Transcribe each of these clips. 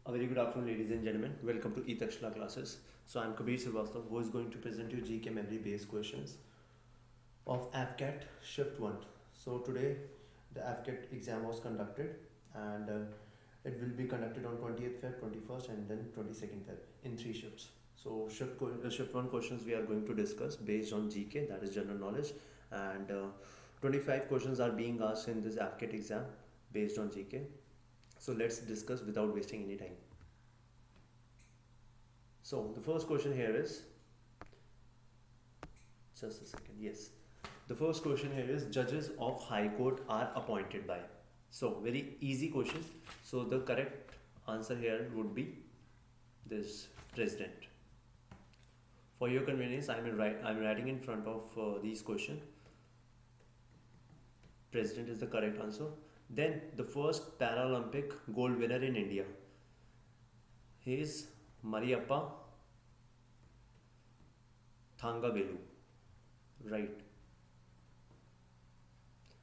A very good afternoon, ladies and gentlemen. Welcome to e-Takshla classes. So I'm Kabir Srivastava, who is going to present you GK memory based questions of AFCAT Shift 1. So today the AFCAT exam was conducted and it will be conducted on 20th Feb, 21st and then 22nd Feb in 3 shifts. So shift 1 questions we are going to discuss based on GK, that is general knowledge, and 25 questions are being asked in this AFCAT exam based on GK. So let's discuss without wasting any time. So the first question here is, just a second, yes. The first question here is, judges of High Court are appointed by. So very easy question. So the correct answer here would be this, president. For your convenience, I'm writing in front of these questions. President is the correct answer. Then the first Paralympic gold winner in India. He is Mariappa Thangavelu. Right.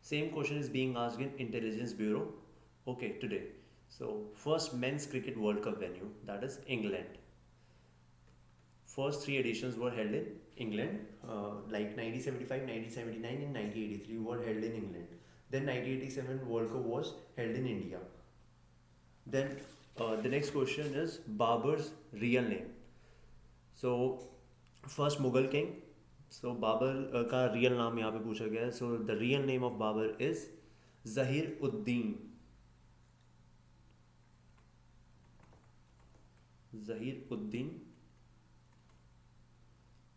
Same question is being asked in Intelligence Bureau. Okay, today. So first men's cricket World Cup venue, that is England. First 3 editions were held in England, like 1975, 1979 and 1983 were held in England. Then 1987 World Cup was held in India. Then the next question is Babur's real name. So first Mughal king. So Babar का real नाम यहाँ पे पूछा गया है. So the real name of Babur is Zahiruddin. Zahiruddin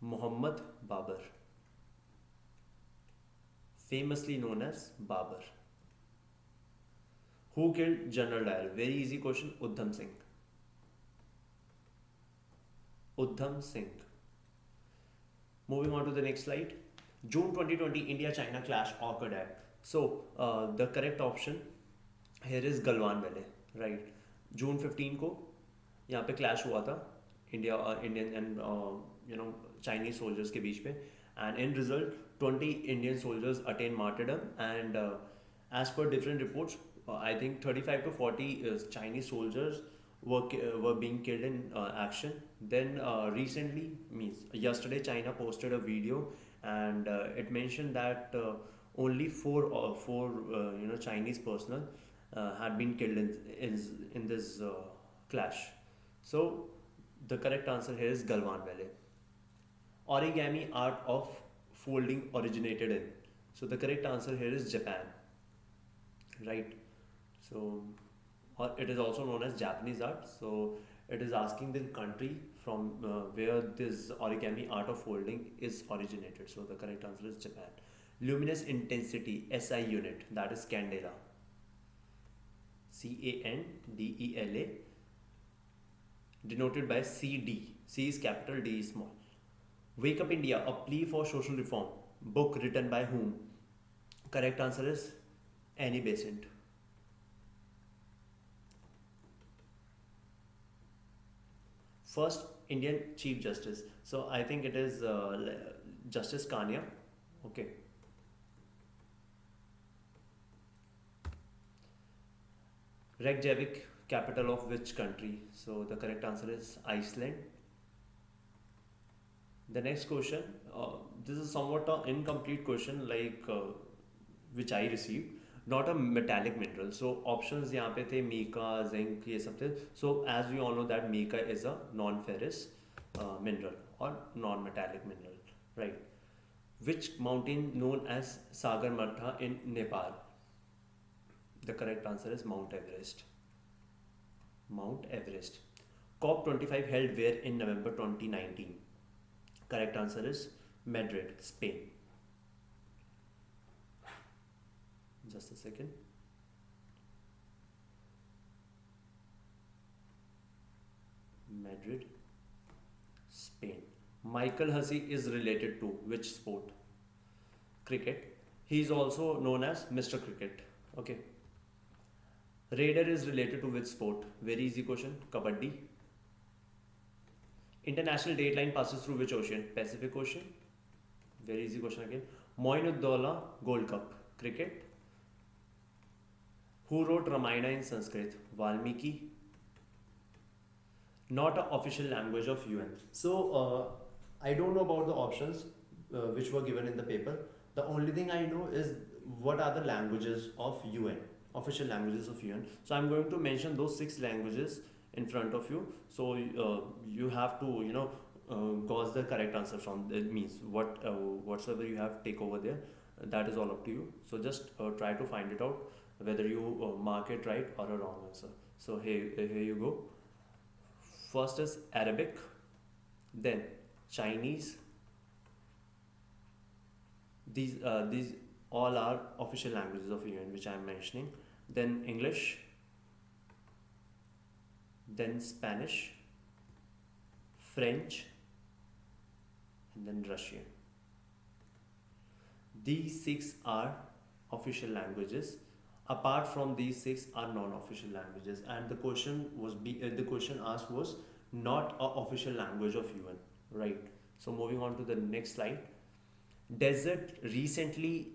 Muhammad Babur, famously known as Babur. Who killed General Dyer? Very easy question. Udham Singh. Udham Singh. Moving on to the next slide. June 2020 India-China clash occurred at. So the correct option here is Galwan Valley, right? June 15 को यहाँ पे clash हुआ था Indian and Chinese soldiers के बीच में, and in result 20 Indian soldiers attained martyrdom, and as per different reports, I think 35 to 40 Chinese soldiers were being killed in action. Then recently, means yesterday, China posted a video, and it mentioned that only four Chinese personnel had been killed in this clash. So the correct answer here is Galwan Valley. Origami art of folding originated in. So the correct answer here is Japan, right? So it is also known as Japanese art. So it is asking the country from where this origami art of folding is originated. So the correct answer is Japan. Luminous intensity SI unit, that is candela. Candela, denoted by CD. C is capital, D is small. Wake Up India, a plea for social reform. Book written by whom? Correct answer is Annie Besant. First Indian Chief Justice. So I think it is Justice Kania. Okay. Reykjavik, capital of which country? So the correct answer is Iceland. The next question, this is somewhat an incomplete question, like which I received. Not a metallic mineral. So options यहाँ पे थे mica, zinc, ये सब थे. So as we all know that mica is a non-ferrous mineral or non-metallic mineral, right? Which mountain known as Sagarmatha in Nepal? The correct answer is Mount Everest. Mount Everest. COP25 held where in November 2019? Correct answer is Madrid, Spain. Just a second. Madrid, Spain. Michael Hussey is related to which sport? Cricket. He is also known as Mr. Cricket. Okay. Raider is related to which sport? Very easy question. Kabaddi. International date line passes through which ocean? Pacific Ocean. Very easy question again. Moinuddaulah Gold Cup. Cricket. Who wrote Ramayana in Sanskrit? Valmiki. not a official language of UN. So I don't know about the options which were given in the paper. The only thing I know is what are the languages of UN, official languages of UN. So I'm going to mention those 6 languages in front of you. So you have to gauge the correct answer from it, means whatsoever you have take over there. That is all up to you. So just try to find it out whether you mark it right or a wrong answer. So here you go. First is Arabic, then Chinese. These all are official languages of UN which I am mentioning. Then English, then Spanish, French, and then Russian. These 6 are official languages. Apart from these 6 are non-official languages, and the question asked was not a official language of UN, right? So moving on to the next slide. Desert recently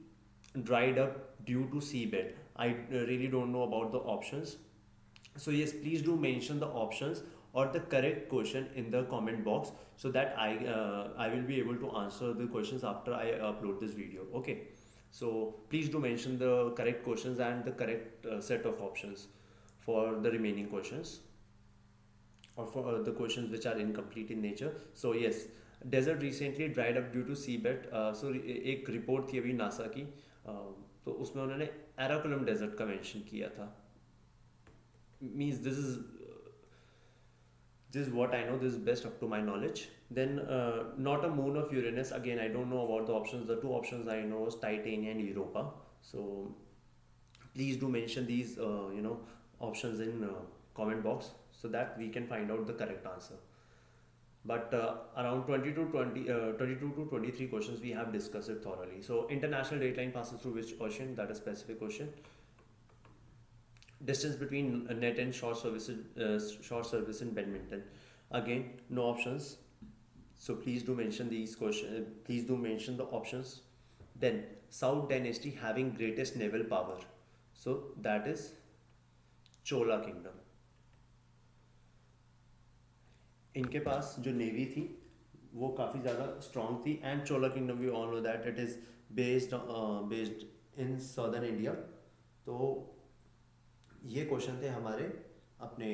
dried up due to seabed. I really don't know about the options. So yes, please do mention the options or the correct question in the comment box so that I will be able to answer the questions after I upload this video. Okay. So please do mention the correct questions and the correct set of options for the remaining questions, or for the questions which are incomplete in nature. So yes, desert recently dried up due to seabed. So एक report थी अभी NASA की, तो उसमें उन्होंने एराकुलम desert का mention किया था. Means this is what I know. This is best up to my knowledge. Then not a moon of Uranus. Again, I don't know about the options. The 2 options I know is Titania and Europa. So please do mention these options in comment box so that we can find out the correct answer. But around 22 to 23 questions we have discussed it thoroughly. So international date line passes through which ocean? That is specific question. Distance between net and short service in badminton. Again, no options. So please do mention these questions. Please do mention the options. Then South Dynasty having greatest naval power. So that is Chola Kingdom. इनके पास जो navy थी वो काफ़ी ज़्यादा strong थी, and Chola kingdom we all know that it is based in southern India. तो ये question थे हमारे अपने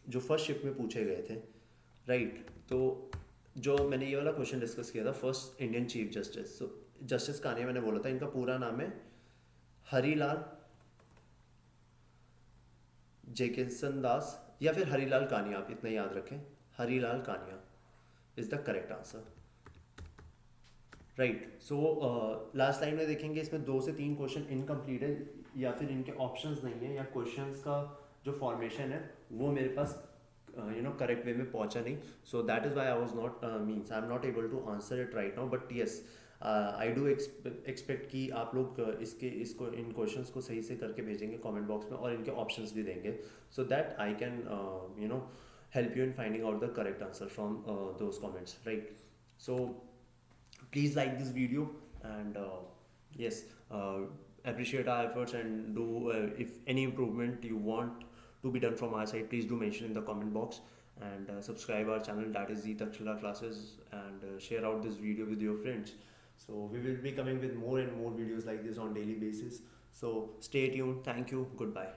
जो फर्स्ट शिफ्ट में पूछे गए थे, राइट. तो जो मैंने ये वाला क्वेश्चन डिस्कस किया था, फर्स्ट इंडियन चीफ जस्टिस. सो जस्टिस कानिया मैंने बोला था, इनका पूरा नाम है हरीलाल जेकिंसन दास या फिर हरीलाल कानिया, आप इतना याद रखें. Harilal Kania is the correct answer, right. So last line में देखेंगे इसमें 2 से 3 क्वेश्चन इनकम्प्लीट है, या फिर इनके ऑप्शंस नहीं है, या क्वेश्चंस का जो फॉर्मेशन है वो मेरे पास करेक्ट वे में पहुंचा नहीं. So that is why I was not means I am not able to answer it right now. But yes, I do expect कि आप लोग इसको इन क्वेश्चंस को सही से करके भेजेंगे कमेंट बॉक्स में, और इनके ऑप्शंस भी देंगे, so that I can help you in finding out the correct answer from those comments, right? So please like this video, and yes, appreciate our efforts, and do if any improvement you want to be done from our side, please do mention in the comment box, and subscribe our channel, that is the Takshila classes, and share out this video with your friends. So we will be coming with more and more videos like this on daily basis. So stay tuned. Thank you. Goodbye.